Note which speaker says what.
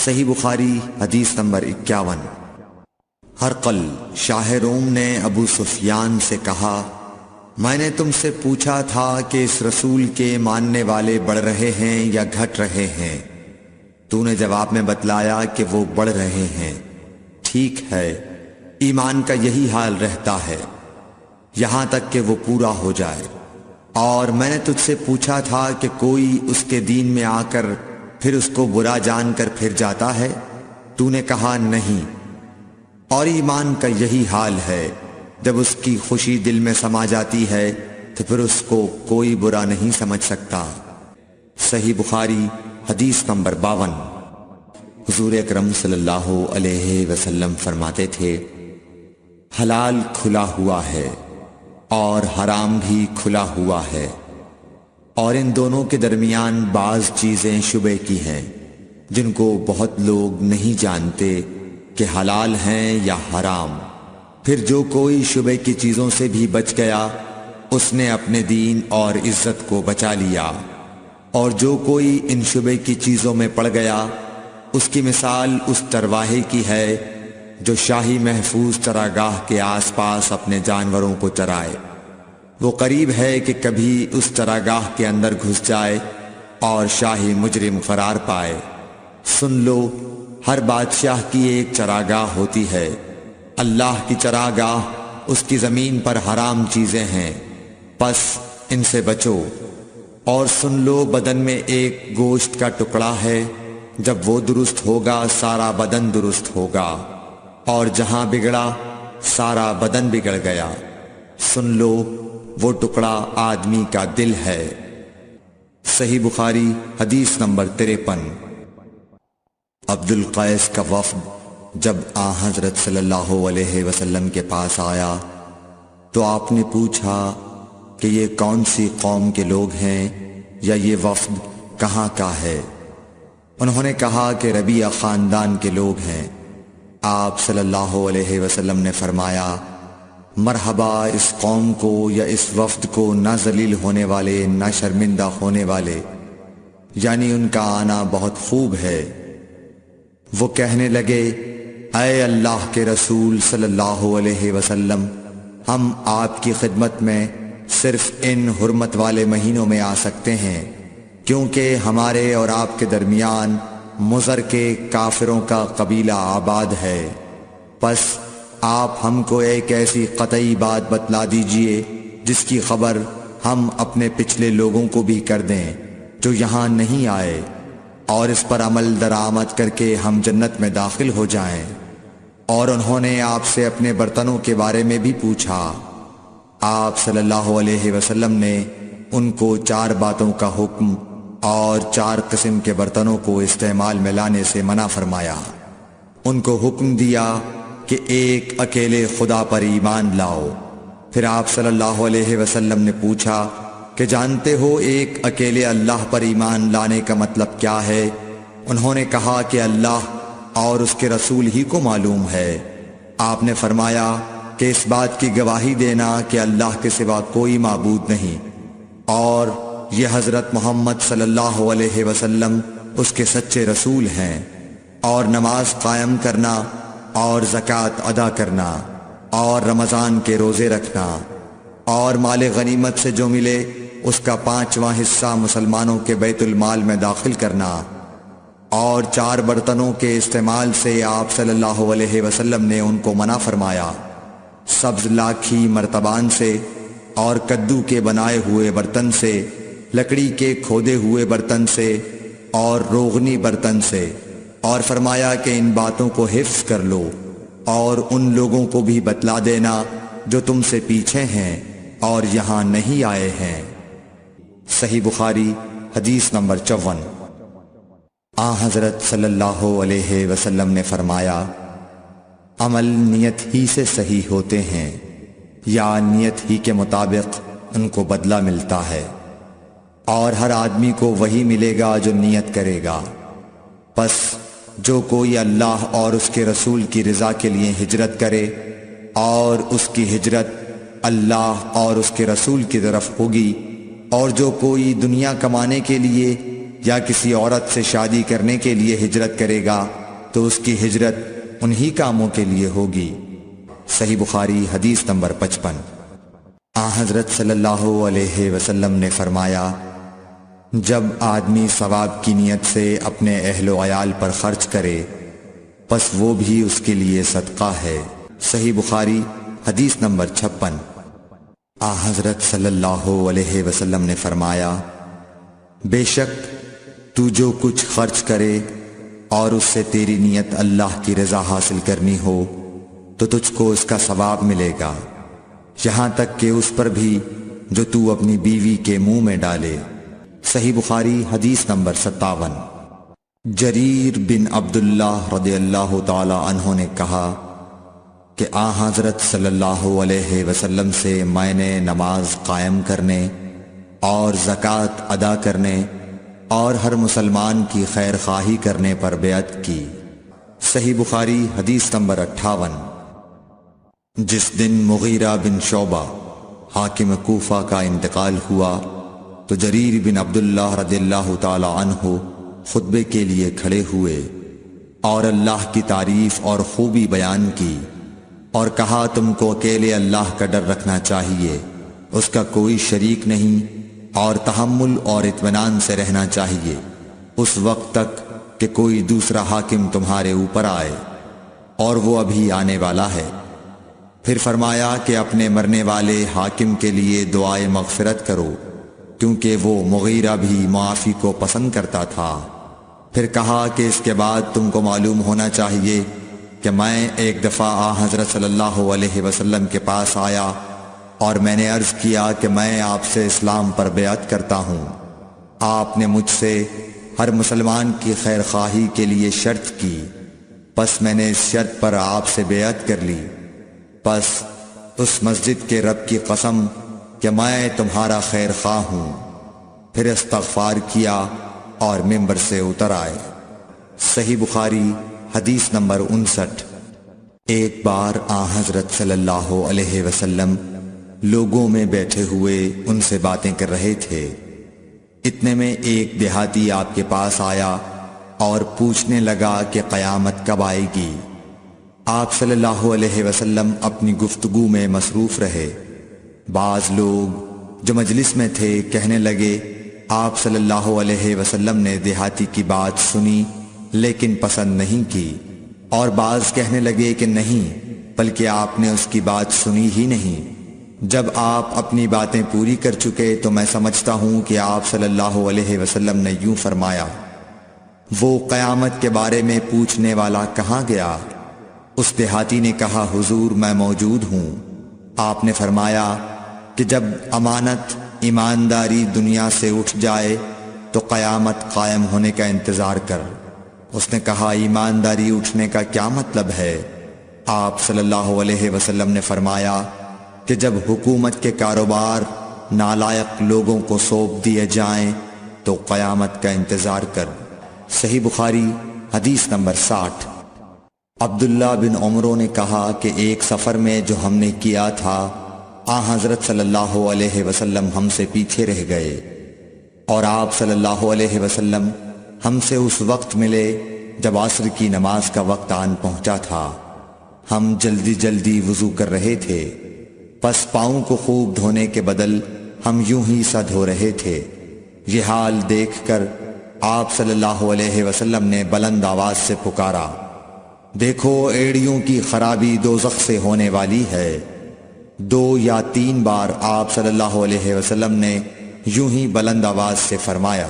Speaker 1: صحیح بخاری حدیث نمبر 51۔ ہرقل شاہ روم نے ابو سفیان سے کہا، میں نے تم سے پوچھا تھا کہ اس رسول کے ماننے والے بڑھ رہے ہیں یا گھٹ رہے ہیں؟ تو نے جواب میں بتلایا کہ وہ بڑھ رہے ہیں۔ ٹھیک ہے، ایمان کا یہی حال رہتا ہے یہاں تک کہ وہ پورا ہو جائے۔ اور میں نے تجھ سے پوچھا تھا کہ کوئی اس کے دین میں آ کر پھر اس کو برا جان کر پھر جاتا ہے؟ تو نے کہا نہیں۔ اور ایمان کا یہی حال ہے، جب اس کی خوشی دل میں سما جاتی ہے تو پھر اس کو کوئی برا نہیں سمجھ سکتا۔ صحیح بخاری حدیث نمبر 52۔ حضور اکرم صلی اللہ علیہ وسلم فرماتے تھے، حلال کھلا ہوا ہے اور حرام بھی کھلا ہوا ہے، اور ان دونوں کے درمیان بعض چیزیں شبہ کی ہیں جن کو بہت لوگ نہیں جانتے کہ حلال ہیں یا حرام۔ پھر جو کوئی شبہ کی چیزوں سے بھی بچ گیا اس نے اپنے دین اور عزت کو بچا لیا، اور جو کوئی ان شبہ کی چیزوں میں پڑ گیا اس کی مثال اس چرواہے کی ہے جو شاہی محفوظ چراگاہ کے آس پاس اپنے جانوروں کو چرائے۔ وہ قریب ہے کہ کبھی اس چراگاہ کے اندر گھس جائے اور شاہی مجرم قرار پائے۔ سن لو، ہر بادشاہ کی ایک چراگاہ ہوتی ہے، اللہ کی چراگاہ اس کی زمین پر حرام چیزیں ہیں، پس ان سے بچو۔ اور سن لو، بدن میں ایک گوشت کا ٹکڑا ہے، جب وہ درست ہوگا سارا بدن درست ہوگا، اور جہاں بگڑا سارا بدن بگڑ گیا۔ سن لو، وہ ٹکڑا آدمی کا دل ہے۔ صحیح بخاری حدیث نمبر 53۔ عبد القیس کا وفد جب حضرت صلی اللہ علیہ وسلم کے پاس آیا تو آپ نے پوچھا کہ یہ کون سی قوم کے لوگ ہیں یا یہ وفد کہاں کا ہے؟ انہوں نے کہا کہ ربیعہ خاندان کے لوگ ہیں۔ آپ صلی اللہ علیہ وسلم نے فرمایا، مرحبا اس قوم کو یا اس وفد کو، نہ ذلیل ہونے والے نہ شرمندہ ہونے والے، یعنی ان کا آنا بہت خوب ہے۔ وہ کہنے لگے، اے اللہ کے رسول صلی اللہ علیہ وسلم، ہم آپ کی خدمت میں صرف ان حرمت والے مہینوں میں آ سکتے ہیں، کیونکہ ہمارے اور آپ کے درمیان مضر کے کافروں کا قبیلہ آباد ہے۔ پس آپ ہم کو ایک ایسی قطعی بات بتلا دیجئے جس کی خبر ہم اپنے پچھلے لوگوں کو بھی کر دیں جو یہاں نہیں آئے، اور اس پر عمل درآمد کر کے ہم جنت میں داخل ہو جائیں۔ اور انہوں نے آپ سے اپنے برتنوں کے بارے میں بھی پوچھا۔ آپ صلی اللہ علیہ وسلم نے ان کو 4 باتوں کا حکم اور 4 قسم کے برتنوں کو استعمال میں لانے سے منع فرمایا۔ ان کو حکم دیا کہ ایک اکیلے خدا پر ایمان لاؤ۔ پھر آپ صلی اللہ علیہ وسلم نے پوچھا کہ جانتے ہو ایک اکیلے اللہ پر ایمان لانے کا مطلب کیا ہے؟ انہوں نے کہا کہ اللہ اور اس کے رسول ہی کو معلوم ہے۔ آپ نے فرمایا کہ اس بات کی گواہی دینا کہ اللہ کے سوا کوئی معبود نہیں، اور یہ حضرت محمد صلی اللہ علیہ وسلم اس کے سچے رسول ہیں، اور نماز قائم کرنا اور زکوٰۃ ادا کرنا اور رمضان کے روزے رکھنا اور مال غنیمت سے جو ملے اس کا 5واں حصہ مسلمانوں کے بیت المال میں داخل کرنا، اور 4 برتنوں کے استعمال سے آپ صلی اللہ علیہ وسلم نے ان کو منع فرمایا، سبز لاکھی مرتبان سے اور کدو کے بنائے ہوئے برتن سے، لکڑی کے کھودے ہوئے برتن سے اور روغنی برتن سے، اور فرمایا کہ ان باتوں کو حفظ کر لو اور ان لوگوں کو بھی بتلا دینا جو تم سے پیچھے ہیں اور یہاں نہیں آئے ہیں۔ صحیح بخاری حدیث نمبر 54۔ حضرت صلی اللہ علیہ وسلم نے فرمایا، عمل نیت ہی سے صحیح ہوتے ہیں یا نیت ہی کے مطابق ان کو بدلہ ملتا ہے، اور ہر آدمی کو وہی ملے گا جو نیت کرے گا۔ پس جو کوئی اللہ اور اس کے رسول کی رضا کے لیے ہجرت کرے اور اس کی ہجرت اللہ اور اس کے رسول کی طرف ہوگی، اور جو کوئی دنیا کمانے کے لیے یا کسی عورت سے شادی کرنے کے لیے ہجرت کرے گا تو اس کی ہجرت انہی کاموں کے لیے ہوگی۔ صحیح بخاری حدیث نمبر 55۔ حضرت صلی اللہ علیہ وسلم نے فرمایا، جب آدمی ثواب کی نیت سے اپنے اہل و عیال پر خرچ کرے پس وہ بھی اس کے لیے صدقہ ہے۔ صحیح بخاری حدیث نمبر 56۔ حضرت صلی اللہ علیہ وسلم نے فرمایا، بے شک تو جو کچھ خرچ کرے اور اس سے تیری نیت اللہ کی رضا حاصل کرنی ہو تو تجھ کو اس کا ثواب ملے گا، یہاں تک کہ اس پر بھی جو تو اپنی بیوی کے منہ میں ڈالے۔ صحیح بخاری حدیث نمبر 57۔ جریر بن عبداللہ رضی اللہ تعالی عنہ نے کہا کہ حضرت صلی اللہ علیہ وسلم سے میں نے نماز قائم کرنے اور زکوٰۃ ادا کرنے اور ہر مسلمان کی خیر خواہی کرنے پر بیعت کی۔ صحیح بخاری حدیث نمبر 58۔ جس دن مغیرہ بن شعبہ حاکم کوفہ کا انتقال ہوا تو جریر بن عبداللہ رضی اللہ تعالی عنہ خطبے کے لیے کھڑے ہوئے اور اللہ کی تعریف اور خوبی بیان کی اور کہا، تم کو اکیلے اللہ کا ڈر رکھنا چاہیے، اس کا کوئی شریک نہیں، اور تحمل اور اطمینان سے رہنا چاہیے اس وقت تک کہ کوئی دوسرا حاکم تمہارے اوپر آئے، اور وہ ابھی آنے والا ہے۔ پھر فرمایا کہ اپنے مرنے والے حاکم کے لیے دعائے مغفرت کرو، کیونکہ وہ مغیرہ بھی معافی کو پسند کرتا تھا۔ پھر کہا کہ اس کے بعد تم کو معلوم ہونا چاہیے کہ میں ایک دفعہ حضرت صلی اللہ علیہ وسلم کے پاس آیا اور میں نے عرض کیا کہ میں آپ سے اسلام پر بیعت کرتا ہوں۔ آپ نے مجھ سے ہر مسلمان کی خیر خواہی کے لیے شرط کی، پس میں نے اس شرط پر آپ سے بیعت کر لی۔ پس اس مسجد کے رب کی قسم کہ میں تمہارا خیر خواہ ہوں۔ پھر استغفار کیا اور ممبر سے اتر آئے۔ صحیح بخاری حدیث نمبر 59۔ ایک بار حضرت صلی اللہ علیہ وسلم لوگوں میں بیٹھے ہوئے ان سے باتیں کر رہے تھے، اتنے میں ایک دیہاتی آپ کے پاس آیا اور پوچھنے لگا کہ قیامت کب آئے گی۔ آپ صلی اللہ علیہ وسلم اپنی گفتگو میں مصروف رہے۔ بعض لوگ جو مجلس میں تھے کہنے لگے، آپ صلی اللہ علیہ وسلم نے دیہاتی کی بات سنی لیکن پسند نہیں کی، اور بعض کہنے لگے کہ نہیں بلکہ آپ نے اس کی بات سنی ہی نہیں۔ جب آپ اپنی باتیں پوری کر چکے تو میں سمجھتا ہوں کہ آپ صلی اللہ علیہ وسلم نے یوں فرمایا، وہ قیامت کے بارے میں پوچھنے والا کہاں گیا؟ اس دیہاتی نے کہا، حضور میں موجود ہوں۔ آپ نے فرمایا کہ جب امانت ایمانداری دنیا سے اٹھ جائے تو قیامت قائم ہونے کا انتظار کر۔ اس نے کہا، ایمانداری اٹھنے کا کیا مطلب ہے؟ آپ صلی اللہ علیہ وسلم نے فرمایا کہ جب حکومت کے کاروبار نالائق لوگوں کو سونپ دیے جائیں تو قیامت کا انتظار کر۔ صحیح بخاری حدیث نمبر 60۔ عبداللہ بن عمرو نے کہا کہ ایک سفر میں جو ہم نے کیا تھا حضرت صلی اللہ علیہ وسلم ہم سے پیچھے رہ گئے، اور آپ صلی اللہ علیہ وسلم ہم سے اس وقت ملے جب عصر کی نماز کا وقت آن پہنچا تھا۔ ہم جلدی جلدی وضو کر رہے تھے، پس پاؤں کو خوب دھونے کے بدل ہم یوں ہی سا دھو رہے تھے۔ یہ حال دیکھ کر آپ صلی اللہ علیہ وسلم نے بلند آواز سے پکارا، دیکھو ایڑیوں کی خرابی دوزخ سے ہونے والی ہے۔ 2 یا 3 بار آپ صلی اللہ علیہ وسلم نے یوں ہی بلند آواز سے فرمایا۔